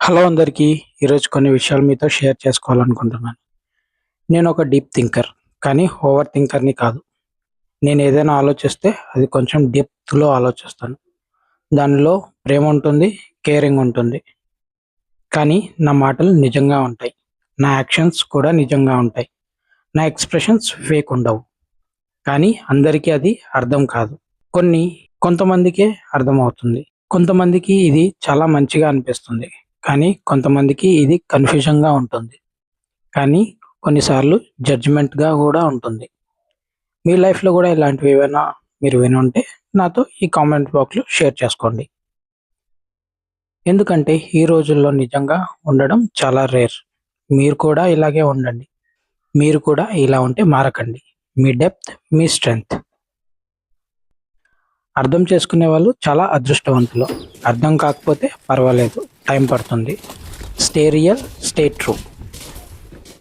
Hello అందరికీ. ఈరోజు కొన్ని విషయాలు మీతో షేర్ చేసుకోవాలనుకుంటున్నాను. నేను ఒక డీప్ థింకర్, కానీ ఓవర్ థింకర్ని కాదు. నేను ఏదైనా ఆలోచిస్తే అది కొంచెం డెప్త్లో ఆలోచిస్తాను. దానిలో ప్రేమ ఉంటుంది, కేరింగ్ ఉంటుంది. కానీ నా మాటలు నిజంగా ఉంటాయి. నా యాక్షన్స్ కూడా నిజంగా ఉంటాయి. నా ఎక్స్ప్రెషన్స్ ఫేక్ ఉండవు. కానీ అందరికీ అది అర్థం కాదు. కొంతమందికే అర్థమవుతుంది. కొంతమందికి ఇది చాలా మంచిగా అనిపిస్తుంది. కానీ కొంతమందికి ఇది కన్ఫ్యూజన్‌గా ఉంటుంది. కానీ కొన్నిసార్లు జడ్జ్‌మెంట్‌గా గూడా ఉంటుంది. మీ లైఫ్‌లో గూడా ఇలాంటివి ఏవైనా మీరు వినుంటే నాతో ఈ కామెంట్ బాక్స్‌లో షేర్ చేసుకోండి. ఎందుకంటే ఈ రోజుల్లో నిజంగా ఉండడం చాలా రేర్. మీరు కూడా ఇలాగే ఉండండి. మీరు కూడా ఇలా ఉంటే మారకండి. మీ డెప్త్ మీ స్ట్రెంగ్త్. అర్థం చేసుకునే వాళ్ళు చాలా అదృష్టవంతులు. అర్థం కాకపోతే పర్వాలేదు, టైం పడుతుంది. Stay real, stay true.